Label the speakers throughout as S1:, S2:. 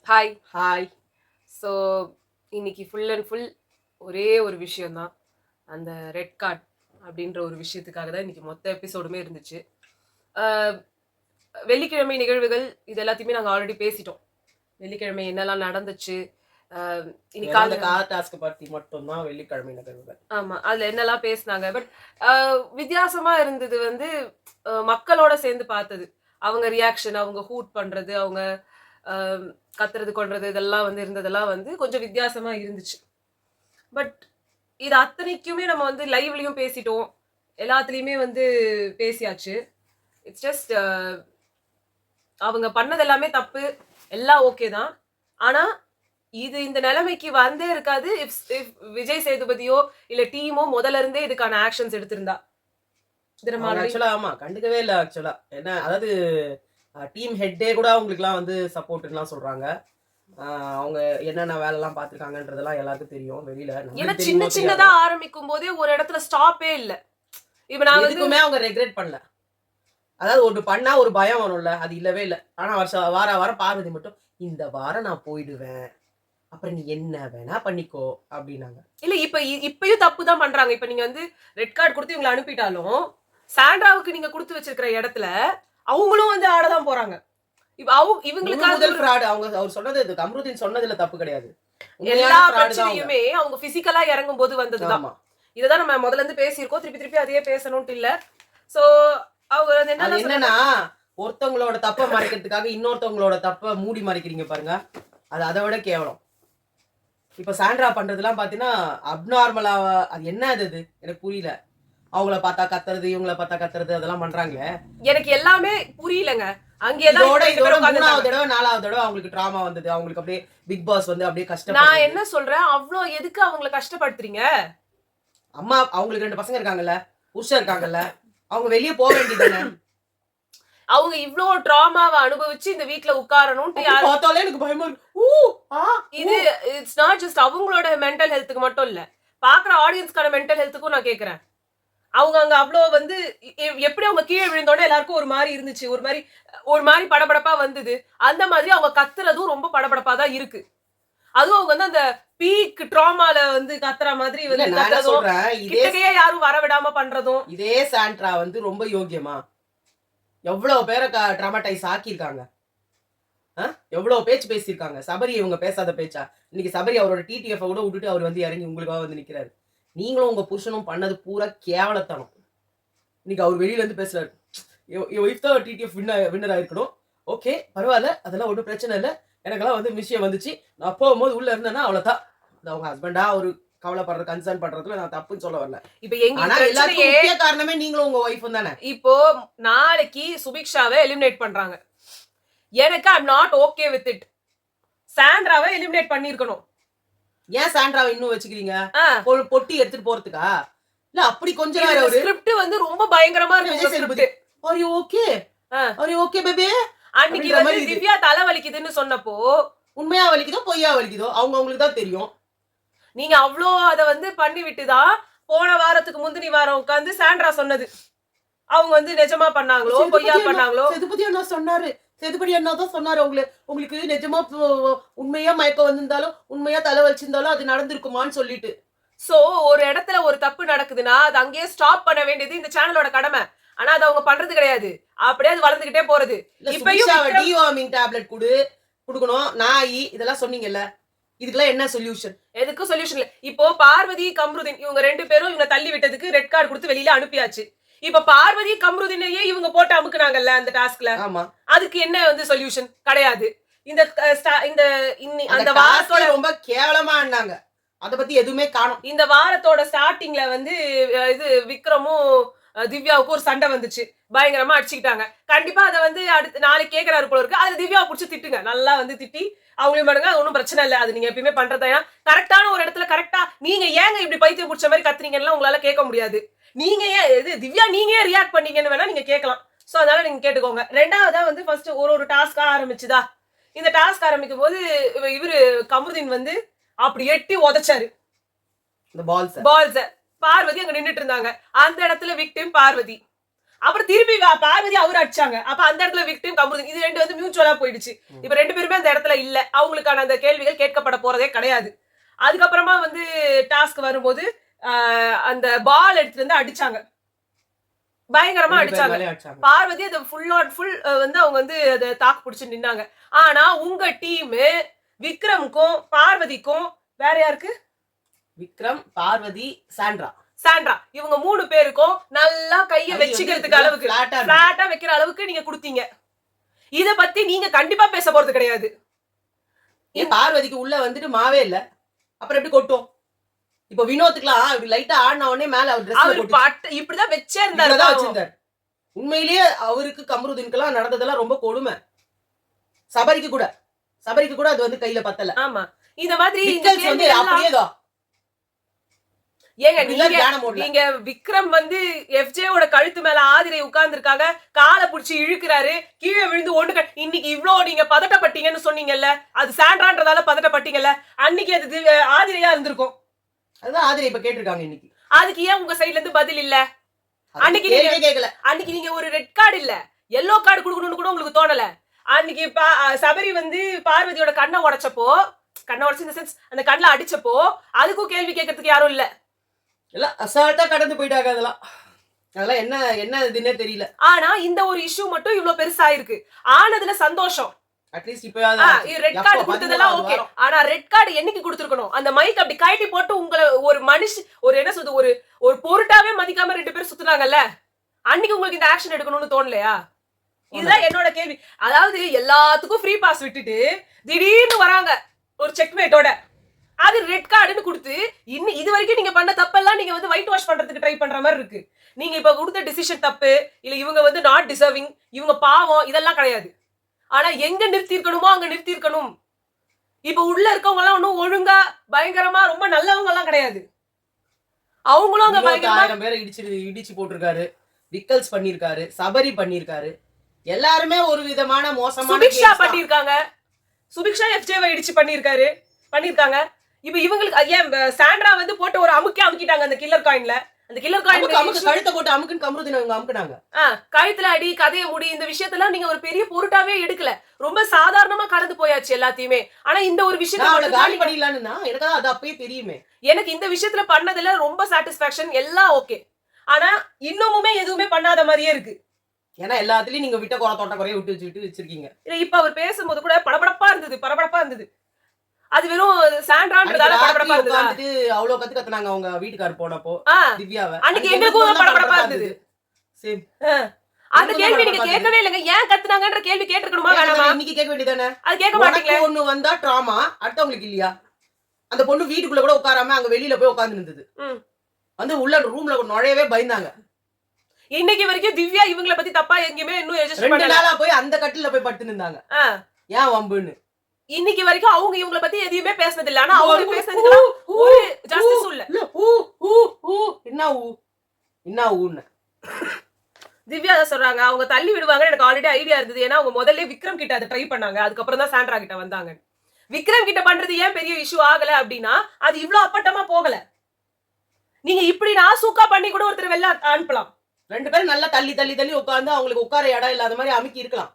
S1: Hi.
S2: Hi.
S1: So இன்னைக்கு full and full ஒரே ஒரு விஷயம்தான். அந்த ரெட் கார்ட் அப்படின்ற ஒரு விஷயத்துக்காக தான் இன்னைக்கு மொத்த எபிசோடுமே இருந்துச்சு. அஹ், வெள்ளிக்கிழமை நிகழ்வுகள் இது எல்லாத்தையுமே நாங்கள் ஆல்ரெடி பேசிட்டோம். வெள்ளிக்கிழமை என்னெல்லாம் நடந்துச்சு, இன்னைக்கு
S2: அந்த கார் டாஸ்க் பத்தி மட்டும்தான் வெள்ளிக்கிழமை நிகழ்வுகள்.
S1: ஆமா, அதுல என்னெல்லாம் பேசினாங்க. பட் வித்தியாசமா இருந்தது வந்து மக்களோட சேர்ந்து பார்த்தது. அவங்க ரியாக்ஷன், அவங்க ஹூட் பண்றது, அவங்க அஹ், கத்துறது கொள்றது இதெல்லாம் வந்து இருந்ததெல்லாம் வந்து கொஞ்சம் வித்தியாசமா இருந்துச்சு. பட் இது அத்தனைக்குமே நம்ம வந்து லைவ்லயும் பேசிட்டோம், எல்லாத்துலயுமே வந்து பேசியாச்சு. இட்ஸ் ஜஸ்ட் அவங்க பண்ணது எல்லாமே தப்பு, எல்லாம் ஓகே தான். ஆனா இது இந்த நிலைமைக்கு வந்தே இருக்காது இஃப் விஜய் சேதுபதியோ இல்ல டீமோ முதல்ல இருந்தே இதுக்கான ஆக்ஷன்ஸ் எடுத்திருந்தா.
S2: ஆக்சுவலா ஆமா கண்டுக்கவே இல்ல. ஆக்சுவலா என்ன, அதாவது டீம் ஹெட்டே கூட அவங்களுக்குலாம் வந்து சப்போர்ட்லாம் சொல்றாங்க. அவங்க என்னென்ன வேலை எல்லாம் பாத்துருக்காங்கன்றதெல்லாம் எல்லாருக்கும் தெரியும் வெளியில.
S1: ஏன்னா சின்ன சின்னதா ஆரம்பிக்கும் போதே ஒரு இடத்துல ஸ்டாப்பே இல்ல. இப்ப நான்
S2: எதுக்குமே அவங்க ரெக்ரெட் பண்ணல. அதாவது ஒன்று பண்ணா ஒரு பயம் வரும்ல, அது இல்லவே இல்லை. ஆனா வாரம் பார்வதி மட்டும் இந்த வாரம் நான் போயிடுவேன், அப்புறம் நீ என்ன வேணா பண்ணிக்கோ அப்படின்னாங்க.
S1: இல்ல இப்பயும் தப்பு தான் பண்றாங்க. இப்ப நீங்க வந்து ரெட் கார்டு கொடுத்து இவங்களை அனுப்பிட்டாலும் சாண்ட்ராவுக்கு நீங்க கொடுத்து வச்சிருக்கிற இடத்துல அவங்களும் வந்து ஆடதான் போறாங்க.
S2: இவங்களுக்கு அவர் சொன்னது கம்ருதீன் சொன்னதுல தப்பு கிடையாது.
S1: எல்லா பிரச்சனையுமே அவங்க பிசிக்கலா இறங்கும் போது வந்ததுதான். இததான் நம்ம முதல்ல இருந்து பேசியிருக்கோம், திருப்பி திருப்பி அதையே பேசணும்ட்டு இல்ல. சோ அவங்க
S2: என்னன்னா ஒருத்தவங்களோட தப்ப மறைக்கிறதுக்காக இன்னொருத்தவங்களோட தப்ப மூடி மறைக்கிறீங்க பாருங்க, அது அதை விட கேவலம். இப்ப சாண்ட்ரா பண்றதுலாம் பாத்தீங்கன்னா அப்நார்மலா, அது என்ன அது எனக்கு புரியல. அவங்கள பார்த்தா கத்துறது, இவங்கள பார்த்தா கத்துறது, அதெல்லாம் பண்றாங்களே,
S1: எனக்கு எல்லாமே புரியலங்க.
S2: இதோட 3வது தடவை 4வது தடவை அவங்களுக்கு டிராமா வந்தது. அவங்களுக்கு அப்படியே பிக் பாஸ் வந்து அப்படியே கஷ்டம்.
S1: நான் என்ன சொல்றேன், அவ்வளோ எதுக்கு அவங்களை கஷ்டப்படுத்துறீங்க?
S2: அம்மா அவங்களுக்கு 2 பசங்க இருக்காங்கல்ல, புருஷன் இருக்காங்கல்ல, அவங்க வெளியே போக வேண்டியதுதானே.
S1: அவங்க இவ்ளோ டிராமாவை அனுபவிச்சு இந்த வீட்ல உட்காரணும்ட்டு
S2: பார்த்தாலே எனக்கு பயமா இருக்கு.
S1: இது இட்ஸ் நாட் ஜஸ்ட் அவங்களோட மென்டல் ஹெல்த்துக்கு மட்டும் இல்ல, பாக்குற ஆடியன்ஸ்க்கான மென்டல் ஹெல்த்துக்கும் நான் கேக்குறேன். அவங்க அங்க அவ்வளோ வந்து எப்படி அவங்க கீழே விழுந்தோட எல்லாருக்கும் ஒரு மாதிரி இருந்துச்சு, ஒரு மாதிரி படபடப்பா வந்தது. அந்த மாதிரி அவங்க கத்துறதும் ரொம்ப படபடப்பா தான் இருக்கு. அதுவும் அவங்க வந்து அந்த பீக் ட்ராமால வந்து கத்துற மாதிரி வந்து
S2: சொல்றேன்,
S1: கிட்டக்கையே யாரும் வர விடாம பண்றதும்.
S2: இதே சாண்ட்ரா வந்து ரொம்ப யோகியமா எவ்வளவு பேரை ட்ராமாடைஸ் ஆக்கியிருக்காங்க, எவ்வளவு பேச்சு பேசியிருக்காங்க. சபரி இவங்க பேசாத பேச்சா? இன்னைக்கு சபரி அவரோட டிடிஎஃப் கூட விட்டுட்டு அவர் வந்து இறங்கி உங்களுக்காக வந்து நிக்கிறாரு. நீங்களும் உங்க புருஷனும் பண்ணது பூரா கேவலத்தனம். இன்னைக்கு அவர் வெளியில இருந்து பேசுறாரு, டிடிஎஃப் வின்னர் ஆயிருக்கணும். ஓகே பரவாயில்ல, அதெல்லாம் ஒன்றும் பிரச்சனை இல்லை, எனக்கெல்லாம் வந்து விஷயம் வந்துச்சு, நான் போகும்போது உள்ள இருந்தேன்னா அவ்வளவுதான். அவங்க ஹஸ்பண்டா ஒரு கவலைப்படுற கன்சர்ன் பண்றதுல நான் தப்புன்னு சொல்ல வரல.
S1: இப்ப எல்லாத்துக்கும்
S2: முக்கிய காரணமே நீங்களும் உங்க ஒய்ஃபும் தானே.
S1: இப்போ நாளைக்கு சுபிக்ஷாவை எலிமினேட் பண்றாங்க. எனக்கு I'm not okay with it. சாண்ட்ராவை எலிமினேட் பண்ணிருக்கணும்.
S2: ஏன் சாண்ட்ராவை இன்னும் வச்சுக்கிறீங்க? பொட்டி எடுத்துட்டு போறதுக்கா? இல்ல அப்படி கொஞ்சம்
S1: ஸ்கிரிப்ட் வந்து ரொம்ப பயங்கரமா இருக்கு.
S2: Are you okay? Are you okay baby?
S1: அன்னைக்கு வந்து திவ்யா தலை வலிக்குதுன்னு சொன்னப்போ
S2: உண்மையா வலிக்குதோ பொய்யா வலிக்குதோ அவங்களுக்கு தான் தெரியும்.
S1: நீங்க அவ்வளோ அதை வந்து பண்ணி விட்டுதான் போன வாரத்துக்கு முந்தினி வாரம் உட்காந்து சாண்ட்ரா சொன்னது அவங்க வந்து நிஜமா பண்ணாங்களோ பொய்யா பண்ணாங்களோ.
S2: சேதுபதி அண்ணா சொன்னாரு, சேதுபதி அண்ணா தான் சொன்னாரு, உங்களுக்கு நிஜமா உண்மையா மயக்கம் வந்திருந்தாலும் உண்மையா தலை வலிச்சிருந்தாலும் அது நடந்திருக்குமான்னு சொல்லிட்டு.
S1: சோ ஒரு இடத்துல ஒரு தப்பு நடக்குதுன்னா அது அங்கேயே ஸ்டாப் பண்ண வேண்டியது இந்த சேனலோட கடமை. ஆனா அது அவங்க பண்றது கிடையாது, அப்படியே அது வளர்ந்துகிட்டே போறது.
S2: இப்பயும் டிவார்மிங் டேப்லெட் குடுக்கணும் நாய் இதெல்லாம் சொன்னீங்கல்ல, இதுக்கெல்லாம் என்ன சொல்யூஷன்?
S1: எதுக்கும் சொல்யூஷன் இல்ல. இப்போ பார்வதி கம்ருதீன் இவங்க 2 பேரும் இவங்க தள்ளி விட்டதுக்கு ரெட் கார்டு கொடுத்து வெளியில அனுப்பியாச்சு. இப்ப பார்வதி கம்ருதீனையே இவங்க போட்டு அமுக்குனாங்கல்ல அந்த டாஸ்க்ல, அதுக்கு என்ன வந்து சொல்யூஷன் கிடையாது. இந்த அந்த வாரத்தோட
S2: ரொம்ப கேவலமா ஆனாங்க, அத பத்தி எதுவுமே காணோம்.
S1: இந்த வாரத்தோட ஸ்டார்டிங்ல வந்து இது விக்ரமும் திவ்யாவுக்கு ஒரு சண்டை வந்துச்சு, பயங்கரமா அடிச்சுக்கிட்டாங்க. கண்டிப்பா அதை வந்து அடுத்து நாளைக்கு கேட்கறாரு போல இருக்கு. அதுல திவ்யாவை பிடிச்சி திட்டுங்க, நல்லா வந்து திட்டி அவங்களையும் பண்ணுங்க, ஒன்றும் பிரச்சனை இல்லை. அது நீங்க எப்பயுமே பண்றதா. கரெக்டான ஒரு இடத்துல கரெக்டா நீங்க ஏங்க இப்படி பைத்தியம் பிடிச்ச மாதிரி கத்துறீங்கன்னா உங்களால கேட்க முடியாது. நீங்க ஏன் இது திவ்யா நீங்க ஏன் ரியாக்ட் பண்ணீங்கன்னு வேணா நீங்க கேட்கலாம். சோ அதனால நீங்க கேட்டுக்கோங்க. ரெண்டாவதா வந்து ஃபர்ஸ்ட் ஒரு டாஸ்கா ஆரம்பிச்சுதா. இந்த டாஸ்க் ஆரம்பிக்கும் போது இவரு கமருதீன் வந்து அப்படி எட்டி உதைச்சாரு
S2: இந்த பால்ஸ்.
S1: பார்வதி அங்க நின்றுட்டு இருந்தாங்க. அந்த இடத்துல விக்டிம் பார்வதி. அப்புறம் திருப்பி பார்வதி அவர் அடிச்சாங்க. அப்ப அந்த இடத்துல விக்டிம் கமருதீன் இது ரெண்டு வந்து மியூச்சுவலா போயிடுச்சு. இப்ப ரெண்டு பேருமே அந்த இடத்துல இல்ல, அவங்களுக்கான அந்த கேள்விகள் கேட்கப்பட போறதே கிடையாது. அதுக்கப்புறமா வந்து டாஸ்க் வரும்போது அந்த பால் எடுத்துட்டு வந்து அடிச்சாங்க, பயங்கரமா அடிச்சாங்க. பார்வதி அது ஃபுல் ஆன் ஃபுல் வந்து அவங்க வந்து அதை தாக்கு பிடிச்சு நின்னாங்க. ஆனா உங்க டீம் விக்ரமுக்கும் பார்வதிக்கும் வேற யாருக்கு,
S2: விக்ரம், பார்வதி, சாண்ட்ரா
S1: இவங்க 3 பேருக்கும் நல்லா கைய வச்சுக்கிறதுக்கு அளவுக்கு பிளாட்டா வைக்கிற அளவுக்கு நீங்க கொடுத்தீங்க. இத பத்தி நீங்க கண்டிப்பா பேச போறது கிடையாது.
S2: பார்வதிக்கு உள்ள வந்துட்டு மாவே இல்ல, அப்புறம் எப்படி கொட்டும்? இப்ப வினோத்துக்குலாம் இப்படி லைட்டா ஆடின உடனே மேல அவர்
S1: ட்ரெஸ் இப்படிதான் வச்சே இருந்தாரு.
S2: உண்மையிலேயே அவருக்கு கமருதீனுக்கெல்லாம் நடந்ததெல்லாம் ரொம்ப கொடுமை. சபரிக்கு கூட அது வந்து கையில பத்தல.
S1: ஆமா, இந்த மாதிரி
S2: அப்படியே
S1: ஏங்க நீங்க விக்ரம் வந்து எஃப்ஜேவோட கழுத்து மேல ஆதிரை உட்கார்ந்து இருக்காங்க, காலை புடிச்சு இழுக்கிறாரு, கீழே விழுந்து ஒண்ணு. இன்னைக்கு இவ்வளவு நீங்க பதட்டப்பட்டீங்கன்னு சொன்னீங்கல்ல, அது சாண்ட்ரான்றதால பதட்டப்பட்டீங்கல்ல, அன்னைக்கு அது ஆதிரையா இருந்திருக்கும்.
S2: அதுதான் ஆதிரை இப்ப கேட்டிருக்காங்க. இன்னைக்கு
S1: அதுக்கு ஏன் உங்க சைடுல இருந்து பதில் இல்ல? அன்னைக்கு நீங்க ஒரு ரெட் கார்டு இல்ல எல்லோ கார்டு கொடுக்கணும்னு கூட உங்களுக்கு தோணல. அன்னைக்கு சபரி வந்து பார்வதியோட கண்ணை உடைச்சப்போ, அந்த கண்ணில் அடிச்சப்போ அதுக்கும் கேள்வி கேட்கறதுக்கு யாரும் இல்ல.
S2: எல்லாம் அசால்ட்டா கடந்து போயிட்டாங்க. அதெல்லாம் என்ன இதுன்னே தெரியல.
S1: ஆனா இந்த ஒரு இஷ்யூ மட்டும் இவ்வளவு பெருசா இருக்கு. ஆனதுல சந்தோஷம்.
S2: அட்லீஸ்ட் இப்ப
S1: ரெட் கார்டு கொடுத்ததெல்லாம் ஓகே. ஆனா ரெட் கார்டு என்னைக்கு கொடுத்திருக்கணும்? அந்த மைக் அப்படி கழட்டி போட்டு உங்களை ஒரு ஒரு என்ன சொல்றது, ஒரு பொருட்டாவே மதிக்காம 2 பேர் சுத்துனாங்கல்ல, அன்னைக்கு உங்களுக்கு இந்த ஆக்ஷன் எடுக்கணும்னு தோணலையா? இதுதான் என்னோட கேள்வி. அதாவது எல்லாத்துக்கும் ஃப்ரீ பாஸ் விட்டுட்டு திடீர்னு வராங்க ஒரு செக்மேட்டோட, அது ரெட் கார்டுன்னு கொடுத்து இன்னும் இது வரைக்கும் நீங்க பண்ண தப்பெல்லாம் நீங்க வந்து ஒயிட் வாஷ் பண்றதுக்கு ட்ரை பண்ற மாதிரி இருக்கு. நீங்க இப்ப கொடுத்த டிசிஷன் தப்பு இல்ல, இவங்க வந்து நாட் டிசர்விங், இவங்க பாவம், இதெல்லாம் கிடையாது. ஆனா எங்க நிறுத்தி இருக்கணுமோ அங்க நிறுத்தி இருக்கணும். இப்ப உள்ள இருக்கவங்க எல்லாம் ஒன்னும் ஒழுங்கா பயங்கரமா ரொம்ப நல்லவங்க எல்லாம் கிடையாது. அவங்களும் அங்க பயங்கரமா
S2: 1000 பேரை இடிச்சு போட்டிருக்காரு, விக்கல்ஸ் பண்ணிருக்காரு, சபரி பண்ணிருக்காரு, எல்லாருமே ஒரு விதமான மோசமான
S1: சுபிக்ஷா பண்ணிருக்காங்க. சுபிக்ஷா எஃப்ஜேவை இடிச்சு பண்ணிருக்காங்க. இப்ப இவங்களுக்கு ஏன் சாண்ட்ரா வந்து போட்டு ஒரு அமுக்கிட்டாங்க அந்த கில்லர் காயின்ல. அந்த கில்லர் காயின்
S2: கழுத்தை போட்டு அமுக்குன்னு கமருதீன் அவங்க அமுக்குனாங்க.
S1: கழுத்துல அடி, கதைய முடி, இந்த விஷயத்தெல்லாம் நீங்க ஒரு பெரிய பொருட்டாவே எடுக்கல, ரொம்ப சாதாரணமா கடந்து போயாச்சு எல்லாத்தையுமே. ஆனா இந்த ஒரு விஷயத்துல
S2: காலி பண்ணிடலான்னு எனக்கு அது அப்பயே தெரியுமே.
S1: எனக்கு இந்த விஷயத்துல பண்ணதுல ரொம்ப சாட்டிஸ்பாக்சன், எல்லாம் ஓகே. ஆனா இன்னமுமே எதுவுமே பண்ணாத மாதிரியே இருக்கு.
S2: ஏன்னா எல்லாத்துலயும் நீங்க விட்ட தோட்ட குறைய விட்டு வச்சிருக்கீங்க.
S1: இப்ப அவர் பேசும்போது கூட பரபரப்பா இருந்தது. அது வெறும் சாண்ட்ரான்றதால படபடப்பா இருந்தது.
S2: அவ்வளவு கத்துனாங்க அவங்க வீட்டுக்காரர் போனப்போ திவ்யாவை.
S1: அன்னைக்கு எங்களுக்கும் படபடப்பா இருந்தது. சேம். அந்த கேள்வி நீங்க கேட்கவே இல்லங்க. ஏன் கத்துனாங்கன்ற கேள்வி கேட்டிருக்கணுமா வேணாமா?
S2: இன்னைக்கு கேட்க வேண்டியதானே.
S1: அது கேட்க மாட்டீங்களே.
S2: ஒண்ணு வந்தா டிராமா, அடுத்தவங்களுக்கு இல்லையா? அந்த பொண்ணு வீட்டுக்குள்ள கூட உட்காராம அங்க வெளியில போய் உட்கார்ந்து இருந்தது. வந்து உள்ள ரூம்ல நுழையவே பயந்தாங்க.
S1: இன்னைக்கு வரைக்கும் திவ்யா இவங்கள பத்தி தப்பா எங்கயுமே இன்னும் ரெஜிஸ்டர் பண்ணல.
S2: 2 நாளா போய் அந்த கட்டில போய் படுத்து நின்னாங்க. ஏன் வம்புன்னு.
S1: இன்னைக்கு வரைக்கும் அவங்க இவங்கள பத்தி எதையுமே பேசினது இல்ல. ஆனா அவங்க பேசினதுக்கு ஒரு ஜஸ்டிஸ் இல்ல.
S2: என்ன ஊன்னு
S1: திவ்யா தான் சொல்றாங்க. அவங்க தள்ளி விடுவாங்க எனக்கு ஆல்ரெடி ஐடியா இருந்தது. ஏன்னா அவங்க முதல்ல விக்ரம் கிட்ட அதை ட்ரை பண்ணாங்க, அதுக்கப்புறம் தான் சாண்ட்ரா கிட்ட வந்தாங்க. விக்ரம் கிட்ட பண்றது ஏன் பெரிய இஷ்யூ ஆகல அப்படின்னா, அது இவ்வளவு அப்பட்டமா போகல. நீங்க இப்படி நாசூக்கா பண்ணி கூட ஒருத்தர் வெளில அனுப்பலாம்.
S2: 2 பேரும் நல்லா தள்ளி உட்கார்ந்து அவங்களுக்கு உட்கார இடம் இல்லாத மாதிரி அமுக்கி இருக்கலாம்.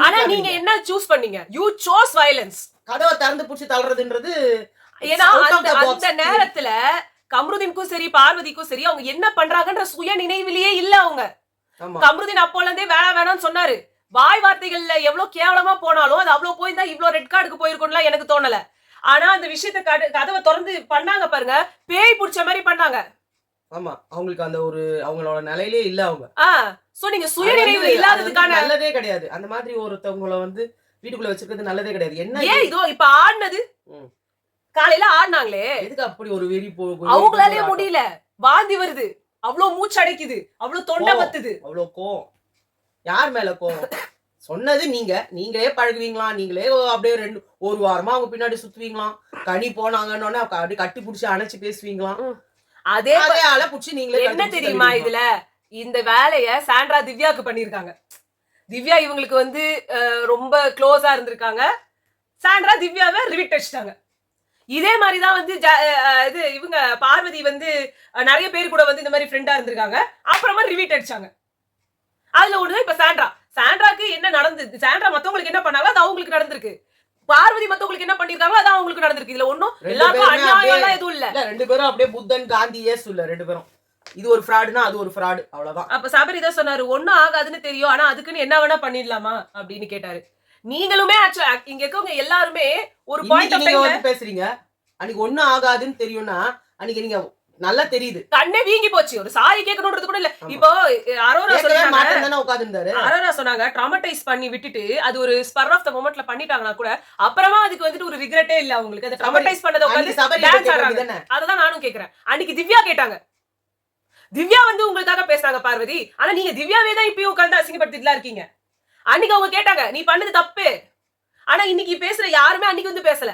S1: ஆனா நீங்க என்ன சூஸ் பண்ணீங்க? You sous violence.
S2: கதவை திறந்து புடிச்சு தள்ளுறதுன்றது.
S1: ஏன்னா அந்த நேரத்துல கமருதீனுக்கும் சரி பார்வதிக்கும் சரி அவங்க என்ன பண்றாங்கன்ற சுய நினைவிலேயே இல்ல அவங்க. கமருதீன் அப்போல இருந்தே வேணாம்னு சொன்னாரு. வாய் வார்த்தைகள்ல எவ்வளவு கேவலமா போனாலும் அது அவ்வளவு போய் தான் இவ்வளவு ரெட் கார்டுக்கு போயிருக்கும்லாம் எனக்கு தோணல. ஆனா அந்த விஷயத்த கதவை திறந்து பண்ணாங்க பாருங்க, பேய் புடிச்ச மாதிரி பண்ணாங்க.
S2: ஆமா, அவங்களுக்கு அந்த ஒரு அவங்களோட நிலையிலே இல்ல அவங்க.
S1: சோ நீங்க சுயநினைவு இல்லாததுக்கான
S2: நல்லதே கிடையாது. அந்த மாதிரி ஒருத்தவங்கள வந்து வீட்டுக்குள்ள வச்சிருக்கிறது நல்லதே கிடையாது. என்ன
S1: ஏன் இதோ இப்ப ஆடுனது காலையில ஆடுனாங்களே,
S2: எதுக்கு அப்படி ஒரு வெறி
S1: அவங்களாலே முடியல, வாந்தி வருது, அவ்வளவு மூச்சு அடைக்குது, அவ்வளவு தொண்டை வத்துது,
S2: அவ்வளவு கோவம். யார் மேல கோவம்? சொன்னது நீங்களே பழகுவீங்களா? நீங்களே அப்படியே ஒரு வாரமா அவங்க பின்னாடி சுத்துவீங்களாம். கனி போனாங்கன்னு அப்படி கட்டி புடிச்சு அணைச்சு பேசுவீங்களாம். அதே ஆள புடிச்சு நீங்களே
S1: என்ன தெரியுமா இதுல இந்த வேலைய சாண்ட்ரா திவ்யாக்கு பண்ணிருக்காங்க. திவ்யா இவங்களுக்கு வந்து ரொம்ப க்ளோஸா இருந்திருக்காங்க. சாண்ட்ரா திவ்யாவை ரிவிட் அடிச்சிட்டாங்க. இதே மாதிரிதான் வந்து இது இவங்க பார்வதி வந்து நிறைய பேர் கூட வந்து இந்த மாதிரி ஃப்ரெண்டா இருந்திருக்காங்க. அப்புறமா ரிவிட் அடிச்சாங்க. அதுல ஒண்ணுதான் இப்ப சாண்ட்ராக்கு என்ன நடந்தது, சாண்ட்ரா மத்தவங்களுக்கு என்ன பண்ணாங்க அது அவங்களுக்கு நடந்திருக்கு, பார்வதி மத்தவங்களுக்கு என்ன பண்ணிருக்காங்களோ அது அவங்களுக்கு நடந்திருக்கு. இதுல ஒண்ணும் எல்லாருக்கும் அநியாயம் எதுவும் இல்ல.
S2: ரெண்டு பேரும் அப்படியே புத்தன் காந்தி இயேசு இல்ல, ரெண்டு பேரும் இது ஒரு ஃப்ராடுனா அது ஒரு ஃப்ராடு, அவ்வளவுதான்.
S1: அப்ப சபரி தான் சொன்னாரு ஒண்ணும் ஆகாதுன்னு தெரியும், ஆனா அதுக்குன்னு என்ன வேணா பண்ணிடலாமா அப்படின்னு கேட்டாரு. நீங்களுமே இங்க இருக்கவங்க எல்லாருமே ஒரு பாயிண்ட் ஆஃப் டைம்ல
S2: பேசுறீங்க, அன்னைக்கு ஒண்ணும் ஆகாதுன்னு தெரியும்னா அன்னைக்கு நீங்க நல்லா தெரியுது,
S1: கண்ணே வீங்கி போச்சு, ஒரு சாரி கேட்கணும்ன்றது கூட இல்ல. இப்போ அரோரா சொன்னாங்க ட்ராமடைஸ் பண்ணி விட்டுட்டு அது ஒரு ஸ்பர் ஆஃப் த மொமெண்ட்ல பண்ணிட்டாங்கன்னா கூட அப்புறமா அதுக்கு வந்துட்டு ஒரு ரிக்ரெட்டே இல்ல அவங்களுக்கு. அது ட்ராமடைஸ் பண்ணத உட்கார்ந்து டான்ஸ் ஆடுறாங்க. அததான் நானும் கேக்குறேன். அன்னைக்கு திவ்யா கேட்டாங்க, திவ்யா வந்து உங்களுக்காக பேசுறாங்க பார்வதி, ஆனா நீங்க திவ்யாவே தான் இப்பயும் உட்கார்ந்து அசிங்கப்படுத்திட்டுலாம் இருக்கீங்க. அன்னைக்கு அவங்க கேட்டாங்க நீ பண்ணது தப்பு, ஆனா இன்னைக்கு பேசுற யாருமே அன்னைக்கு வந்து பேசல.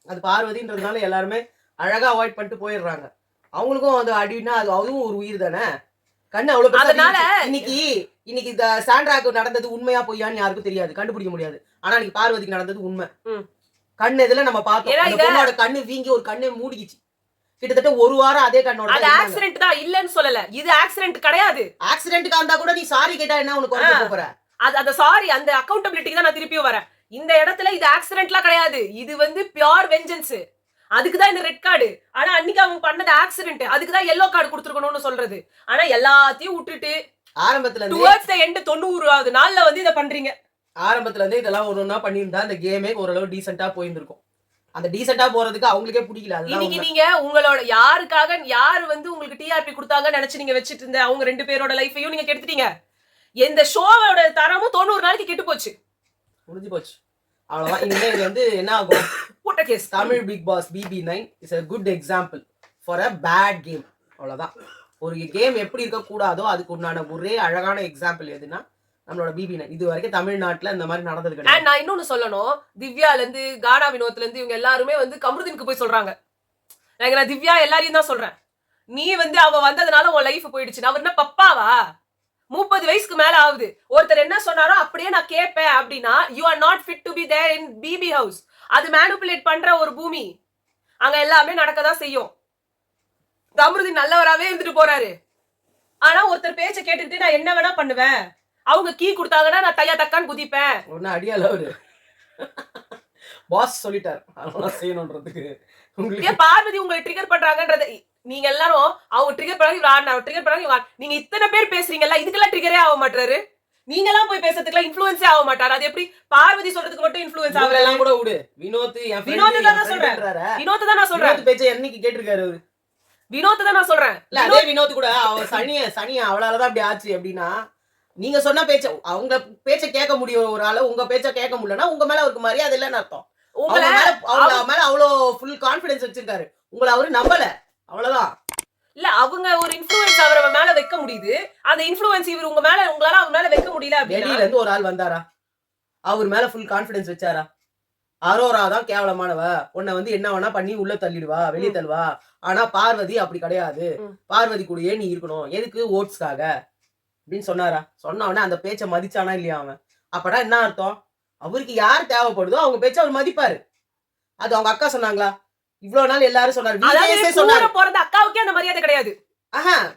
S2: அது பார்வதின்றதுனால எல்லாருமே அழகா அவாய்ட் பண்ணிட்டு போயிடுறாங்க. அவங்களுக்கும் அது அடினா அது அதுவும் ஒரு உயிர் தானே. கண்ணு அவ்வளவு
S1: அதனால
S2: இன்னைக்கு இந்த சாண்ட்ராக்கு நடந்தது உண்மையா பொய்யான்னு யாருக்கும் தெரியாது, கண்டுபிடிக்க முடியாது. ஆனா இன்னைக்கு பார்வதிக்கு நடந்தது உண்மை. கண்ணு இதுல நம்ம பார்த்தோம், அந்த பொண்ணோட கண்ணு வீங்கி ஒரு கண்ணே மூடிக்கிச்சு. கிட்டத்தட்ட ஒரு வாரம் அதே கண்ணோட.
S1: அது ஆக்சிடென்ட் தான், இல்லன்னு சொல்லல. இது ஆக்சிடென்ட் கிடையாது.
S2: ஆக்சிடென்ட்க்கு வந்தா கூட நீ சாரி கேட்டா என்ன உனக்கு குறைஞ்சு போற?
S1: அது அந்த சாரி அந்த அக்கவுண்டபிலிட்டிக்கு தான் நான் திருப்பியும் வரேன். இந்த இடத்துல இது ஆக்சிடென்ட்லாம் கிடையாது, இது வந்து பியூர் வெஞ்சன்ஸ். அதுக்குதான் இந்த ரெட் கார்டு. ஆனா அன்னைக்கு அவங்க பண்ணது ஆக்சிடென்ட், அதுக்குதான் எல்லோ கார்டு கொடுத்துருக்கணும்னு சொல்றது. ஆனா எல்லாத்தையும் விட்டுட்டு
S2: ஆரம்பத்துல
S1: டுவர்ட்ஸ் தி எண்ட் 90வது நாள்ல வந்து இத பண்றீங்க.
S2: ஆரம்பத்துல இருந்து இதெல்லாம் ஒண்ணா பண்ணியிருந்தா இந்த கேமே ஓரளவு டீசென்ட்டா போயிருந்திருக்கும். அந்த டீசென்ட்டா போறதுக்கு அவங்களுக்கே பிடிக்கல.
S1: இன்னைக்கு நீங்க உங்களோட யாருக்காக யாரு வந்து உங்களுக்கு டிஆர்பி கொடுத்தாங்கன்னு நினைச்சு நீங்க வச்சிட்டு இருந்த அவங்க ரெண்டு பேரோட லைஃபையும் நீங்க கெடுத்துட்டீங்க. இந்த ஷோவோட தரமும் 90 நாளைக்கு கெட்டு போச்சு, முடிஞ்சு போச்சு.
S2: அவ்வளவுதான். இனிமே இது வந்து என்ன ஆகும்?
S1: போட்ட case.
S2: Tamil Bigg Boss BB9 is a good example for a bad game. அவ்வளவுதான். ஒரு கேம் எப்படி இருக்க கூடாதோ அதுக்கு உண்டான ஒரே அழகான எக்ஸாம்பிள் எதுனா நம்மளோட BB9. இது வரைக்கும் தமிழ்நாட்டுல இந்த மாதிரி நடந்தது கிடையாது.
S1: நான் இன்னொன்னு சொல்லணும், திவ்யால இருந்து கானா வினோத்ல இருந்து இவங்க எல்லாருமே வந்து கமருதீனுக்கு போய் சொல்றாங்க. நான் திவ்யா எல்லாரையும் தான் சொல்றேன், நீ வந்து அவ வந்ததுனால உன் லைஃப் போயிடுச்சு. அவர் என்ன பப்பாவா? 30 வயசுக்கு மேல ஆகுது. ஒருத்தர் என்ன சொன்னாரோ அப்படியே நான் கேட்பேன் அப்படின்னா you are not fit to be there in BB house. அது மேனிபுலேட் பண்ற ஒரு பூமி, அங்க எல்லாமே நடக்கதான் செய்யும். கமருதீன் நல்லவராவே இருந்துட்டு போறாரு, ஆனா ஒருத்தர் பேச்ச கேட்டுட்டு நான் என்ன வேணா பண்ணுவேன், அவங்க கீ கொடுத்தாங்கன்னா நான் தையா தக்கான்னு குதிப்பேன்.
S2: ஒன்னும் அடியால அவரு பாஸ் சொல்லிட்டார் அதெல்லாம் செய்யணும்ன்றதுக்கு.
S1: உங்களுக்கு பார்வதி உங்களை ட்ரிகர் பண்றாங்கன்றது நீங்க எல்லாரும் அவங்க ட்ரிகர் பண்ணாங்க ட்ரிகர் பண்ணாங்க. நீங்க இத்தனை பேர் பேசுறீங்கல்ல, இதுக்கெல்லாம் ட்ரிகரே ஆக மாட்டாரு. நீங்க எல்லாம் போய் பேசுறதுக்குலாம் இன்ஃப்ளூயன்ஸே ஆக மாட்டாரு. அது எப்படி பார்வதி சொல்றதுக்கு மட்டும் இன்ஃப்ளூயன்ஸ் ஆகலாம் கூட விடு. வினோத் தான் நான் சொல்றேன், வினோத் தான் நான் சொல்றேன்.
S2: பேச்ச என்னைக்கு கேட்டிருக்காரு அவரு?
S1: வினோத் தான் நான் சொல்றேன்.
S2: இல்ல அதே வினோத் கூட அவ சனிய அவளாலதான் அப்படி ஆச்சு அப்படின்னா, நீங்க சொன்ன பேச்ச அவங்க பேச்ச கேட்க முடியும் ஒரு ஆளு, உங்க பேச்ச கேட்க முடியலன்னா உங்க மேல அவருக்கு மரியாதை இல்லைன்னு அர்த்தம். உங்க மேல அவ்வளவு ஃபுல் கான்பிடன்ஸ் வச்சிருக்காரு, உங்களை அவரு நம்பல, அவ்வளவுதான்.
S1: இல்ல அவங்க ஒரு இன்ஃப்ளூயன்ஸ் அவர மேல வைக்க முடியுது, அந்த இன்ஃப்ளூயன்ஸ் இவர் உங்க மேல உங்களால அவங்க மேல வைக்க முடியல.
S2: வெளியில இருந்து ஒரு ஆள் வந்தாரா அவர் மேல ஃபுல் கான்பிடன்ஸ் வச்சாரா? அரோரா தான் கேவலமானவ, உன்னை வந்து என்ன வேணா பண்ணி உள்ள தள்ளிடுவா, வெளியே தள்ளுவா. ஆனா பார்வதி அப்படி கிடையாது, பார்வதி கூடயே நீ இருக்கணும், எதுக்கு ஓட்ஸ்க்காக அப்படின்னு சொன்னாரா? சொன்ன உடனே அந்த பேச்சை மதிச்சானா இல்லையா அவன்? அப்படா என்ன அர்த்தம்? அவருக்கு யார் தேவைப்படுதோ அவங்க பேச்ச அவர் மதிப்பாரு. அது அவங்க அக்கா சொன்னாங்களா? இவ்வளவு நாள் எல்லாரும் சொன்னாரு,
S1: போறது அக்காவுக்கே அந்த மரியாதை கிடையாது.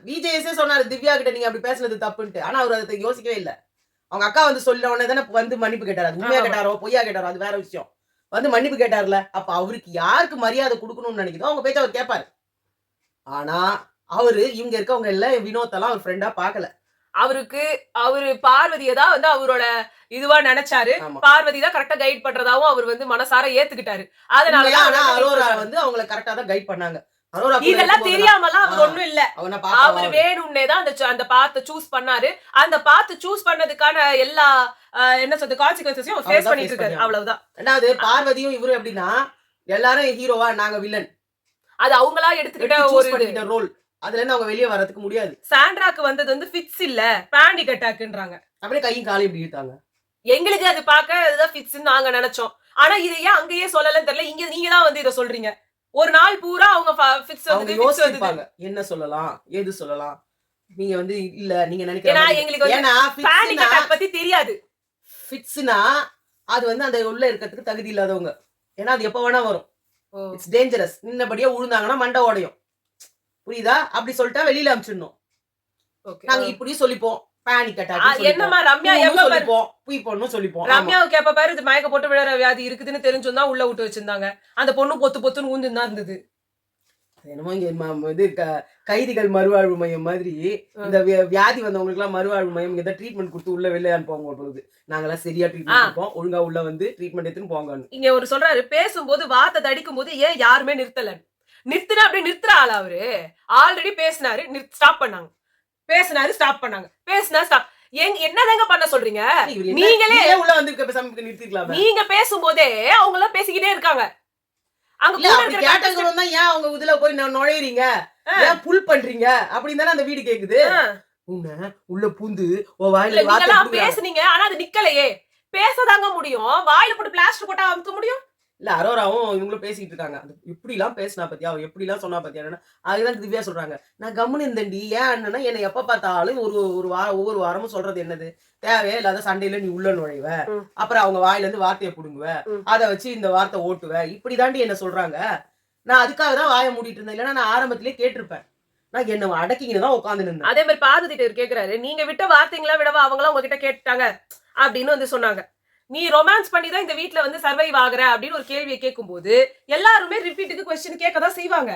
S2: விஜேஎஸ்ஏ சொன்னாரு திவ்யா கிட்ட நீங்க அப்படி பேசுனது தப்புன்ட்டு. ஆனா அவர் அதை யோசிக்கவே இல்லை. அவங்க அக்கா வந்து சொல்ல உடனே தானே வந்து மன்னிப்பு கேட்டாரு. அது உண்மையா கேட்டாரோ பொய்யா கேட்டாரோ அது வேற விஷயம். வந்து மன்னிப்பு கேட்டார்ல, அப்ப அவருக்கு யாருக்கு மரியாதை கொடுக்கணும்னு நினைக்குதோ அவங்க பேச்ச அவர் கேட்பாரு. ஆனா அவரு இவங்க இருக்கவங்க எல்லாம் வினோத்தெல்லாம் அவர் ஃப்ரெண்டா பாக்கல. அவரு பார்வதியை தான் வந்து அவரோட இதுவா நினைச்சாரு. பார்வதி தான் கரெக்டா கைட் பண்றதாவும் அவர் வந்து மனசார ஏத்துக்கிட்டாரு. அதனாலதான் அரோரா வந்து அவங்களை கரெக்டா தான் கைட் பண்ணாங்க. இதெல்லாம் தெரியாமலாம் அவர் ஒண்ணும் இல்ல, அவர் வேணும்னே தான் அந்த பாத்தை சூஸ் பண்ணாரு. அந்த பாத்து சூஸ் பண்ணதுக்கான எல்லா என்ன சொல்றது கான்சிக்வன்சஸையும் ஃபேஸ் பண்ணிட்டு இருக்காரு, அவ்வளவுதான். ரெண்டாவது பார்வதியும் இவரு எப்படின்னா எல்லாரும் ஹீரோவா நாங்க வில்லன்,
S1: அது அவங்களா எடுத்துக்கிட்ட ஒரு
S2: ரோல். அதுல இருந்து அவங்க வெளியே வரதுக்கு முடியாது.
S1: சாண்ட்ராக்கு வந்தது வந்து ஃபிட்ஸ் இல்ல, பேனிக் அட்டாக்ன்றாங்க.
S2: அப்படியே கையும் காலையும் இப்படி இழுத்தாங்க.
S1: எங்களுக்கு அது பார்க்க அதுதான் ஃபிட்ஸ்ன்னு நாங்க நினைச்சோம். ஆனா இதை ஏன் அங்கேயே சொல்லலன்னு தெரியல, இங்க நீங்க தான் வந்து இதை சொல்றீங்க. ஒரு நாள் பூரா அவங்க ஃபிட்ஸ் வந்து
S2: யோசிப்பாங்க என்ன சொல்லலாம் ஏது சொல்லலாம். நீங்க வந்து இல்ல நீங்க நினைக்கிறீங்க
S1: எங்களுக்கு ஏன்னா பேனிக் அட்டாக் பத்தி தெரியாது.
S2: ஃபிட்ஸ்னா அது வந்து அந்த உள்ள இருக்கிறதுக்கு தகுதி இல்லாதவங்க, ஏன்னா அது எப்ப வேணா வரும். It's dangerous. நின்னபடியே உழுந்தாங்கன்னா மண்டை உடையும், புரியுதா? அப்படி சொல்லிட்டா வெளியில அனுப்பிச்சிடணும். நாங்க இப்படி சொல்லிப்போம், பேனிக் அட்டாக்
S1: என்னமா ரம்யா எப்ப பாரு
S2: சொல்லிப்போம், பொய்ப்பொண்ணும் சொல்லிப்போம். ஆமா.
S1: ரம்யாவுக்கு எப்ப பாரு இது மயக்க போட்டு விழற வியாதி இருக்குதுன்னு தெரிஞ்சும் தான் உள்ள விட்டு வச்சிருந்தாங்க. அந்த பொண்ணு பொத்து பொத்துன்னு ஊந்துன்னு தான் இருந்தது.
S2: என்னமோ இங்க இது கைதிகள் மறுவாழ்வு மையம் மாதிரி இந்த வியாதி வந்தவங்களுக்கு எல்லாம் மறுவாழ்வு மையம் ஏதாவது ட்ரீட்மெண்ட் கொடுத்து உள்ள வெளில அனுப்புவாங்க பொழுது. நாங்கெல்லாம் சரியா ட்ரீட்மெண்ட் கொடுப்போம், ஒழுங்கா உள்ள வந்து ட்ரீட்மெண்ட் எடுத்துன்னு போங்கன்னு.
S1: இங்க ஒரு சொல்றாரு, பேசும்போது வார்த்தை தடிக்கும் போது ஏன் யாருமே நிறுத்தல? நிறுத்தினா அப்படியே நிறுத்துற ஆளா அவரு? ஆல்ரெடி பேசினாரு, ஸ்டாப் பண்ணாங்க. பேசினாரு, ஸ்டாப் பண்ணாங்க. பேசினா ஸ்டாப். என்னதாங்க பண்ண சொல்றீங்க? நீங்களே
S2: உள்ள வந்து நிறுத்திக்கலாம்.
S1: நீங்க பேசும்போதே அவங்க எல்லாம் பேசிக்கிட்டே இருக்காங்க. அங்க
S2: கேட்டவங்க தான் ஏன் அவங்க இதுல போய் நுழையறீங்க, ஏன் புல் பண்றீங்க அப்படின்னு தானே அந்த வீடு கேக்குது. உன்ன உள்ள பூந்து வாயில
S1: வார்த்தை பேசுனீங்க, ஆனா அது நிக்கலையே. பேசதாங்க முடியும், வாயில போட்டு பிளாஸ்டர் போட்டா அமுக்க முடியும்?
S2: இல்ல அரோராவும் இவங்களும் பேசிட்டு இருக்காங்க. அது இப்படி எல்லாம் பேசினா பத்தியா, அவ எப்படி எல்லாம் சொன்னா பத்தியா. அதுதான் திவ்யா சொல்றாங்க, நான் கம்முன்னு இருந்தேன்டி. ஏன் அண்ணனா என்னை எப்ப பார்த்தாலும் ஒரு வாரம் ஒவ்வொரு வாரமும் சொல்றது என்னது, தேவையே இல்லாத சண்டையில நீ உள்ள நுழைவ, அப்புறம் அவங்க வாயில இருந்து வார்த்தையை புடுங்குவ, அதை வச்சு இந்த வார்த்தை ஓட்டுவ, இப்படிதாண்டி என்ன சொல்றாங்க. நான் அதுக்காக தான் வாயை மூடிட்டு இருந்தேன். இல்லைன்னா நான் ஆரம்பத்திலேயே கேட்டிருப்பேன். நான் என்ன அடக்கிங்கன்னு தான் உட்காந்து நின்றேன்.
S1: அதே மாதிரி பார்வதி கேக்குறாரு, நீங்க விட்ட வார்த்தைங்களா விடவா அவங்களாம் உங்ககிட்ட கேட்டுட்டாங்க அப்படின்னு வந்து சொன்னாங்க. நீ ரொமான்ஸ் பண்ணி தான் இந்த வீட்ல வந்து சர்வைவ் ஆகுற அப்படின்னு ஒரு கேள்வியை கேட்கும்போது எல்லாருமே ரிப்பீட்டுக்கு क्वेश्चन கேட்கதான் செய்வாங்க.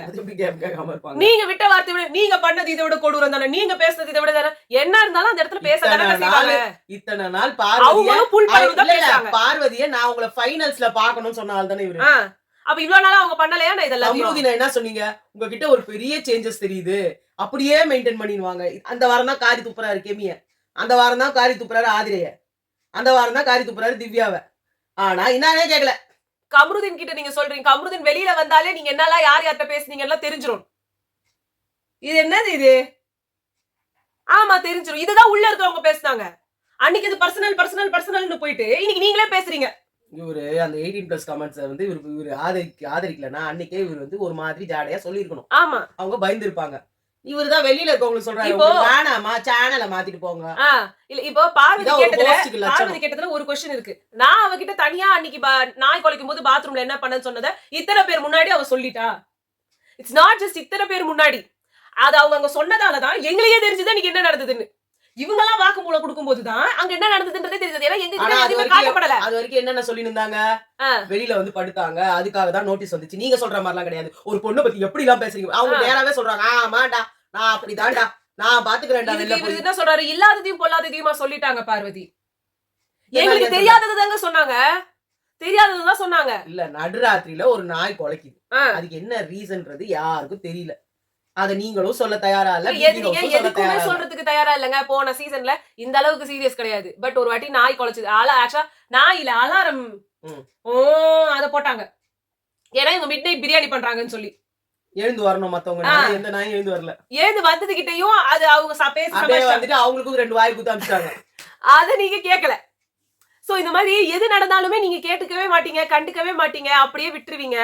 S1: நீங்க விட்ட வார்த்தை விட நீங்க பண்ணது இதை விட கொடூரம் தானே, நீங்க பேசுறது இதை விட தானே, என்ன இருந்தாலும் அந்த இடத்துல பேச தானே செய்வாங்க.
S2: இத்தனை நாள் பார்வதியை நான் உங்களை ஃபைனல்ஸ்ல பார்க்கணும்னு சொன்னால தானே இவரு.
S1: அப்ப இவ்வளவு நாளா அவங்க பண்ணலையா? நான் இதெல்லாம்
S2: என்ன சொன்னீங்க, உங்ககிட்ட ஒரு பெரிய சேஞ்சஸ் தெரியுது, அப்படியே மெயின்டைன் பண்ணிடுவாங்க. அந்த வாரம் தான் காரி துப்புறாரு கெமிய, அந்த வாரம் தான் காரி துப்புறாரு ஆதிரைய, அந்த வாரம் தான் காரி துப்புறாரு திவ்யாவை. ஆனா என்னன்னே கேட்கல.
S1: கமருதீன் கிட்ட நீங்க சொல்றீங்க, கமருதீன் வெளியில வந்தாலே நீங்க என்னெல்லாம் யார் யார்கிட்ட பேசுனீங்க எல்லாம் தெரிஞ்சிடும். இது என்னது இது? ஆமா தெரிஞ்சிடும். இதுதான் உள்ள இருக்கிறவங்க பேசுனாங்க. அன்னைக்கு இது பர்சனல் பர்சனல் பர்சனல்னு போயிட்டு இன்னைக்கு நீங்களே பேசுறீங்க.
S2: இவரு அந்த 18+ கமெண்ட்ஸ் வந்து இவரு ஆதரிக்கலன்னா அன்னைக்கே இவர் வந்து ஒரு மாதிரி ஜாடையா சொல்லிருக்கணும்.
S1: ஆமா,
S2: அவங்க பயந்து இருப்பாங்க. இவருதான் வெளியில இருக்கவங்க சொல்றாரு, வேணாமா சேனலை மாத்திட்டு போங்க.
S1: இல்ல இப்போ பார்வதி கேட்டதுல ஒரு क्वेश्चन இருக்கு. நான் அவகிட்ட தனியா அன்னைக்கு நாய் குலைக்கும் போது பாத்ரூம்ல என்ன பண்ணன்னு சொன்னதை இத்தனை பேர் முன்னாடி அவ சொல்லிட்டா. இட்ஸ் நாட் ஜஸ்ட் இத்தனை பேர் முன்னாடி, அது அவங்க சொன்னதாலதான் எங்களையே தெரிஞ்சது நீங்க என்ன நடந்ததுன்னு. இவங்க எல்லாம் வாக்குமூலம் கொடுக்கும் போதுதான் அங்க என்ன நடந்ததுன்றதே தெரிஞ்சது. ஏன்னா எங்க காட்டப்படல.
S2: அது வரைக்கும் என்னென்ன சொல்லி இருந்தாங்க, வெளியில வந்து படுத்தாங்க, அதுக்காக தான் நோட்டீஸ் வந்துச்சு. நீங்க சொல்ற மாதிரி எல்லாம் கிடையாது. ஒரு பொண்ணு பத்தி எப்படி எல்லாம் பேசுறீங்க, அவங்க நேராவே சொல்றாங்க, ஆமாடா நான் அப்படிதான்டா நான் பாத்துக்கிறேன்டா.
S1: என்ன சொல்றாரு, இல்லாததையும் பொல்லாததையுமா சொல்லிட்டாங்க பார்வதி. எங்களுக்கு தெரியாததுதாங்க சொன்னாங்க, தெரியாததுதான் சொன்னாங்க.
S2: இல்ல நடுராத்திரியில ஒரு நாய் குலைக்குது, அதுக்கு என்ன ரீசன்றது யாருக்கும் தெரியல. அத நீங்களும் சொல்ல தயாரா இல்ல,
S1: எதுக்குமே சொல்றதுக்கு தயாரா இல்லங்க. போன சீசன்ல இந்த அளவுக்கு சீரியஸ் கிடையாது. பட் ஒரு வாட்டி நாய் குலைச்சது, ஆக்சுவலா நாய் இல்ல அலாரம் அத போட்டாங்க. ஏன்னா இவங்க மிட் நைட் பிரியாணி பண்றாங்கன்னு சொல்லி
S2: எழுந்து வரணும் மத்தவங்க. எந்த நாயும் எழுந்து வரல.
S1: எழுந்து வந்தது கிட்டயும் அது அவங்க
S2: பேசி அவங்களுக்கும் 2 வாய் குத்து அமிச்சிட்டாங்க.
S1: அத நீங்க கேட்கல. சோ இந்த மாதிரி எது நடந்தாலுமே நீங்க கேட்டுக்கவே மாட்டீங்க, கண்டுக்கவே மாட்டீங்க, அப்படியே விட்டுருவீங்க.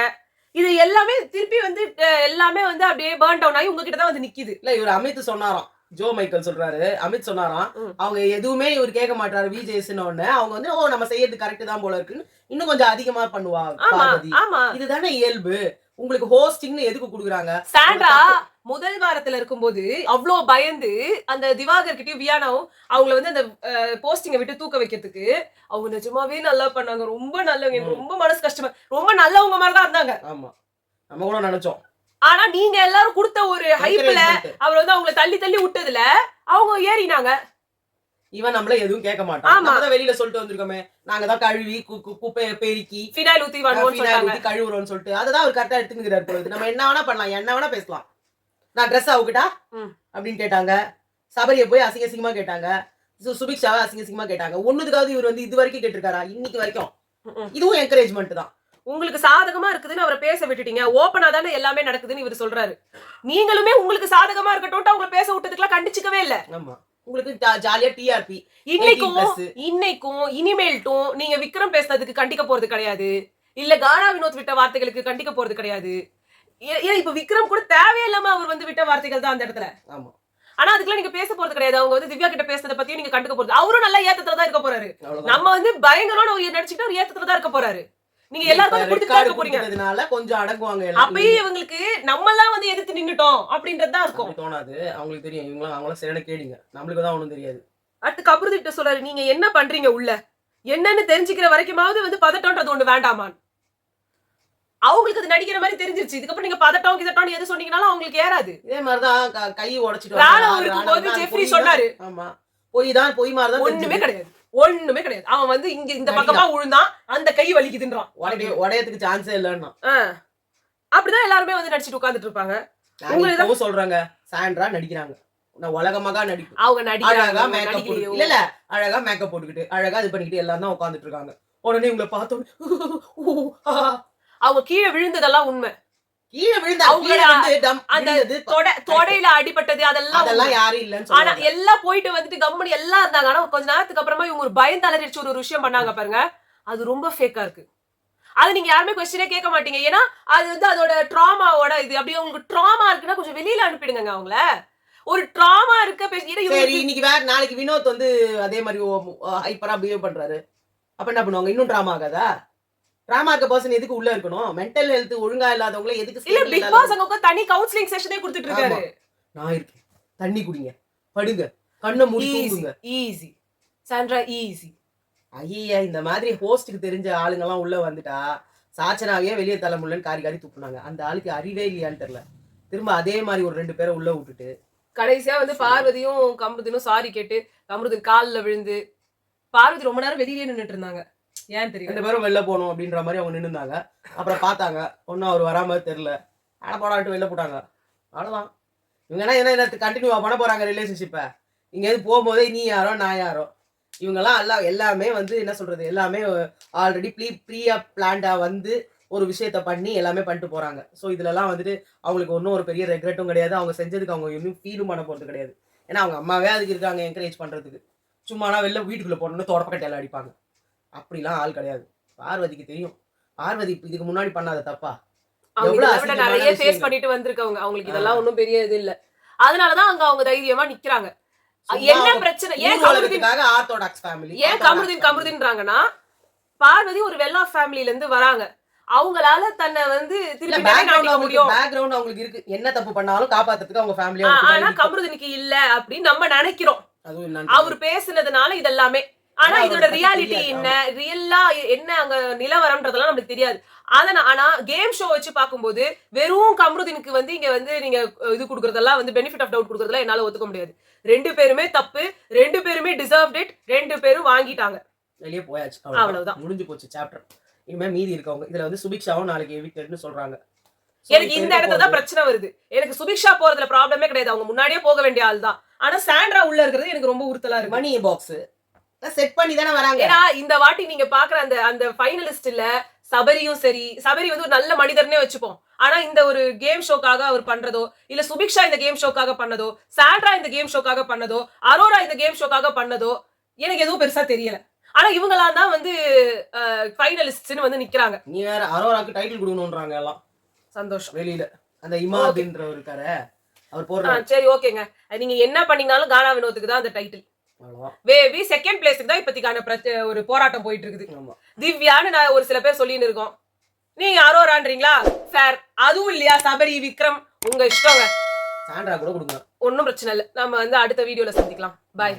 S1: இது எல்லாமே திருப்பி வந்து எல்லாமே வந்து அப்படியே பர்ன் டவுன் ஆகி உங்ககிட்ட தான் வந்து நிக்குது.
S2: இல்ல இவர் அமித் சொன்னாராம், ஜோ மைக்கேல் சொல்றாரு, அமித் சொன்னாராம், அவங்க எதுவுமே இவர் கேட்க மாட்டாரு விஜேஸ்னு ஒண்ணு. அவங்க வந்து நம்ம செய்யறது கரெக்ட் தான் போல இருக்குன்னு இன்னும் கொஞ்சம் அதிகமா பண்ணுவாங்க. இதுதானே இயல்பு. உங்களுக்கு ஹோஸ்டிங்னு எதுக்கு குடுக்குறாங்க?
S1: சாண்ட்ரா முதல் வாரத்துல இருக்கும்போது அவ்வளோ பயந்து அந்த திவாகர் கிட்டயும் வியானாவும் அவங்கள வந்து அந்த போஸ்டிங்கை விட்டு தூக்க வைக்கிறதுக்கு அவங்க நிஜமாவே நல்லா பண்ணாங்க. ரொம்ப நல்லவங்க, எனக்கு ரொம்ப மனசு கஷ்டமா, ரொம்ப நல்லவங்க மாதிரிதான் இருந்தாங்க.
S2: ஆமா, நம்ம கூட நினைச்சோம்.
S1: ஆனா நீங்க எல்லாரும் கொடுத்த ஒரு ஹைப்ல அவர் வந்து அவங்கள தள்ளி தள்ளி விட்டதுல அவங்க ஏறினாங்க.
S2: இவன் நம்மள எதுவும் கேட்க மாட்டான். நம்ம தான் வெளியில சொல்லிட்டு வந்திருக்கோமே, நாங்க தான் கழுவி குப்பையை பெருக்கி
S1: ஃபினாயில் ஊத்தி
S2: கழுவுறோம்னு சொல்லிட்டு அததான் அவர் கரெக்டா எடுத்துக்கிறாரு போகுது. நம்ம என்ன வேணா பண்ணலாம், என்ன வேணா பேசலாம். நான் ட்ரெஸ் அவுக்கிட்டா அப்படின்னு கேட்டாங்க, சபரியை போய் அசிங்க அசிங்கமா கேட்டாங்க, சுபிக்ஷாவை அசிங்க அசிங்கமா கேட்டாங்க. ஒண்ணுதுக்காவது இவர் வந்து இது வரைக்கும் கேட்டிருக்காரா? இன்னைக்கு வரைக்கும். இதுவும் என்கரேஜ்மெண்ட் தான்.
S1: உங்களுக்கு சாதகமா இருக்குதுன்னு அவரை பேச விட்டுட்டீங்க, ஓப்பனா தானே எல்லாமே நடக்குதுன்னு இவர் சொல்றாரு. நீங்களுமே உங்களுக்கு சாதகமா இருக்கட்டும் அவங்களை பேச விட்டதுக்குலாம் கண்டிச்சுக்கவே இல்ல.
S2: ஆமா, உங்களுக்கு ஜாலியா டிஆர்பி.
S1: இன்னைக்கும் இனிமேல்ட்டும் நீங்க விக்ரம் பேசுனதுக்கு கண்டிக்க போறது கிடையாது, இல்ல கானா வினோத் விட்ட வார்த்தைகளுக்கு கண்டிக்க போறது கிடையாது. ஏன்னா இப்ப விக்ரம் கூட தேவையில்லாம அவர் வந்து விட்ட வார்த்தைகள் தான் அந்த இடத்துல.
S2: ஆமா,
S1: ஆனா அதுக்கெல்லாம் நீங்க பேச போறது கிடையாது. அவங்க வந்து திவ்யா கிட்ட பேசுறத பத்தியும் நீங்க கண்டுக்க போறது. அவரும் நல்லா ஏத்தத்துல தான் இருக்க போறாரு. நம்ம வந்து பயங்கரமான ஒரு நினைச்சுட்டு அவர் ஏத்தத்துல தான் இருக்க போறாரு. நீங்க எல்லாருக்கும் கொடுத்துட்டு போறீங்கனால
S2: கொஞ்சம் அடங்குவாங்க.
S1: அப்பயே இவங்களுக்கு நம்ம எல்லாம் வந்து எதிர்த்து நின்னுட்டோம் அப்படின்றதுதான் இருக்கும்.
S2: தோணாது. அவங்களுக்கு தெரியும், இவங்க அவங்கள சரியான கேடுங்க, நம்மளுக்கு தான் ஒண்ணும் தெரியாது.
S1: அடுத்து கபருதிட்ட சொல்றாரு, நீங்க என்ன பண்றீங்க உள்ள, என்னன்னு தெரிஞ்சுக்கிற வரைக்குமாவது வந்து பதட்டம்ன்றது ஒண்ணு வேண்டாமான்னு. அவங்களுக்கு அது நடிக்கிற மாதிரி தெரிஞ்சிருச்சு. இதுக்கப்புறம் நீங்க பதட்டம் கிதட்டம் எது சொன்னீங்கனாலும் அவங்களுக்கு ஏறாது.
S2: இதே மாதிரிதான் கை உடைச்சிட்டு
S1: ராணா இருக்கும்போது ஜெஃப்ரி சொன்னாரு,
S2: ஆமா பொய் மாதிரிதான்
S1: ஒண்ணுமே கிடையாது, ஒண்ணுமே கிடையாது. அவன் வந்து இங்க இந்த பக்கமா விழுந்தான், அந்த கை வலிக்குதுன்றான்.
S2: உடையத்துக்கு சான்ஸே இல்லன்னா
S1: அப்படிதான் எல்லாருமே வந்து நடிச்சிட்டு உட்கார்ந்துட்டு இருப்பாங்க.
S2: உங்களுக்கு சொல்றாங்க சாண்ட்ரா நடிக்கிறாங்க, நான் உலகமாக நடிப்பு,
S1: அவங்க நடிக்கிறாங்க,
S2: அழகா மேக்கப் இல்ல அழகா மேக்கப் போட்டுக்கிட்டு அழகா இது பண்ணிக்கிட்டு எல்லாம் தான் உட்கார்ந்துட்டு இருக்காங்க. உடனே உங்களை பார்த்தோம்
S1: அவங்க கீழே விழுந்ததெல்லாம் உண்மை.
S2: கீழே விழுந்த
S1: அந்த தொடையில அடிபட்டது அதெல்லாம்
S2: யாரும் இல்லன்னு
S1: ஆனா எல்லாம் போயிட்டு வந்துட்டு கம்பெனி எல்லாம் இருந்தாங்க. ஆனா கொஞ்ச நேரத்துக்கு அப்புறமா இவங்க ஒரு பயம் தளரிச்சு ஒரு விஷயம் பண்ணாங்க பாருங்க, அது ரொம்ப ஃபேக்கா இருக்கு. அது நீங்க யாருமே கொஸ்டினே கேட்க மாட்டீங்க. ஏன்னா அது வந்து அதோட ட்ராமாவோட இது. அப்படியே உங்களுக்கு ட்ராமா இருக்குன்னா கொஞ்சம் வெளியில அனுப்பிடுங்க அவங்கள. ஒரு ட்ராமா இருக்க
S2: இன்னைக்கு வேற நாளைக்கு வினோத் வந்து அதே மாதிரி ஹைப்பரா பிஹேவ் பண்றாரு, அப்ப என்ன பண்ணுவாங்க? இன்னும் ட்ராமா ஆகாதா? ட்ராமா இருக்க பர்சன் எதுக்கு உள்ள இருக்கணும்? மென்டல் ஹெல்த் ஒழுங்கா இல்லாதவங்கள எதுக்கு?
S1: இல்ல பிக் பாஸ் அங்க தனி கவுன்சிலிங் செஷனே கொடுத்துட்டு இருக்காரு.
S2: நான் இருக்கேன், தண்ணி குடிங்க, படுங்க, கண்ணை மூடி தூங்குங்க.
S1: Easy Sandra easy.
S2: ஐயா இந்த மாதிரி ஹோஸ்டுக்கு தெரிஞ்ச ஆளுங்க எல்லாம் உள்ள வந்துட்டா சாச்சனாவே வெளியே தள்ள முடியலன்னு காரி காரி துப்புனாங்க. அந்த ஆளுக்கு அறிவே இல்லையான்னு தெரியல. திரும்ப அதே மாதிரி ஒரு 2 பேரை உள்ள விட்டுட்டு
S1: கடைசியா வந்து பார்வதியும் கமருதீனும் சாரி கேட்டு கமருதீன் காலில் விழுந்து பார்வதி ரொம்ப நேரம் வெளியே நின்றுட்டு இருந்தாங்க. ஏன் தெரியும்?
S2: 2 பேரும் வெளில போகணும் அப்படின்ற மாதிரி அவங்க நின்றுந்தாங்க. அப்புறம் பார்த்தாங்க ஒன்னும் அவர் வராம தெரியல, அட போடாட்டு வெளில போட்டாங்க. அவ்வளவுதான். இவங்க என்ன கண்டினியூவா பண்ண போறாங்க ரிலேஷன்ஷிப்பை? இங்க எது போகும்போதே நீ யாரோ நான் யாரோ. இவங்கெல்லாம் எல்லாமே வந்து என்ன சொல்றது, எல்லாமே ஆல்ரெடி ப்ரீயா பிளான்டா வந்து ஒரு விஷயத்த பண்ணி எல்லாமே பண்ணிட்டு போறாங்க. ஸோ இதுலலாம் வந்துட்டு அவங்களுக்கு ஒன்றும் ஒரு பெரிய ரெக்ரெட்டும் கிடையாது. அவங்க செஞ்சதுக்கு அவங்க இன்னும் ஃபீலும் பண்ண போறது கிடையாது. ஏன்னா அவங்க அம்மாவே அதுக்கு இருக்காங்க என்கரேஜ் பண்றதுக்கு. சும்மானா வெளில வீட்டுக்குள்ள போனோன்னு தொடப்பக்கட்டையில அடிப்பாங்க. அப்படிலாம் ஆள் கிடையாது. பார்வதிக்கு தெரியும் பார்வதி இதுக்கு முன்னாடி பண்ணாத தப்பா
S1: நிறைய ஃபேஸ் பண்ணிட்டு வந்திருக்கவங்க. அவங்களுக்கு இதெல்லாம் ஒன்றும் பெரிய இது இல்ல. அதனாலதான் அங்க அவங்க தைரியமா நிக்கிறாங்க. என்ன பிரச்சனை? ஏன்
S2: ஆர்த்தோடாக்ஸ் ஃபேமிலி
S1: ஏன் கமருதீன்றாங்கன்னா பார்வதி ஒரு வெல்லா ஃபேமிலில இருந்து வராங்க. அவங்களால தன்னை வந்து திருப்பி
S2: பேக்ரவுண்ட் அவங்களுக்கு இருக்கு. என்ன தப்பு பண்ணாலும் காப்பாத்துறதுக்கு அவங்க ஃபேமிலியா.
S1: ஆனா கமருதீனுக்கு இல்ல அப்படின்னு நம்ம நினைக்கிறோம். அவர் பேசுனதுனால இதெல்லாமே. ஆனா இதோட ரியாலிட்டி என்ன, ரியலா என்ன அங்க நிலவரம்ன்றதெல்லாம் நமக்கு தெரியாது. ஆனா கேம் ஷோ வச்சு பார்க்கும்போது வெறும் கமருதீனுக்கு வந்து இங்க வந்து நீங்க இது கொடுக்கறதெல்லாம் வந்து பெனிஃபிட் ஆஃப் டவுட் கொடுக்கறதெல்லாம் என்னால ஒத்துக்க முடியாது. 2 பேருமே தப்பு, 2 பேருமே டிசர்வ்ட் இட், 2 பேரும் வாங்கிட்டாங்க,
S2: வெளியே போயாச்சு,
S1: அவ்வளவுதான்,
S2: முடிஞ்சு போச்சு சாப்டர். இனிமே மீதி இருக்கவங்க இதுல வந்து சுபிக்ஷாவும் நாளைக்கு எவிக்டட்னு சொல்றாங்க.
S1: எனக்கு இந்த இடத்துல தான் பிரச்சனை வருது. எனக்கு சுபிக்ஷா போறதுல ப்ராப்ளமே கிடையாது, அவங்க முன்னாடியே போக வேண்டிய ஆள் தான். ஆனா சாண்ட்ரா உள்ள இருக்கிறது எனக்கு ரொம்ப உறுத்தலா இருக்கு.
S2: மணி பாக்ஸ் செட் பண்ணி தானே வராங்க.
S1: ஏன்னா இந்த வாட்டி நீங்க பாக்குற அந்த ஃபைனலிஸ்ட்ல சபரியும் சரி, சபரி வந்து ஒரு நல்ல மனிதர்னே வச்சுப்போம். ஆனா இந்த ஒரு கேம் ஷோக்காக அவர் பண்றதோ, இல்ல சுபிக்ஷா இந்த கேம் ஷோக்காக பண்ணதோ, சாண்ட்ரா இந்த கேம் ஷோக்காக பண்ணதோ, அரோரா இந்த கேம் ஷோக்காக பண்ணதோ எனக்கு எதுவும் பெருசா தெரியல. ஆனா இவங்கெல்லாம் தான் வந்து ஃபைனலிஸ்ட்னு வந்து நிக்கிறாங்க.
S2: நீ வேற அரோராக்கு டைட்டில் கொடுக்கணும்ன்றாங்க எல்லாம்.
S1: சந்தோஷம்.
S2: வெளியில அந்த இமாதின்றவர் இருக்காரு, அவர் போறாரு.
S1: சரி ஓகேங்க, நீங்க என்ன பண்ணீங்கனாலும் கானா வினோத்துக்கு தான் அந்த டைட்டில். வேவி செகண்ட் பிளேஸ்க்கு தான் இப்பத்திக்கான ஒரு போராட்டம் போயிட்டு இருக்குது. திவ்யான்னு நான் ஒரு சில பேர் சொல்லின்னு இருக்கோம். நீங்க அரோரான்றீங்களா? ஃபேர். அதுவும் இல்லையா சபரி, விக்ரம், உங்க இஷ்டங்க.
S2: சாண்ட்ரா கூட கொடுங்க,
S1: ஒன்னும் பிரச்சனை இல்லை. நம்ம வந்து அடுத்த வீடியோல சந்திக்கலாம். பாய்.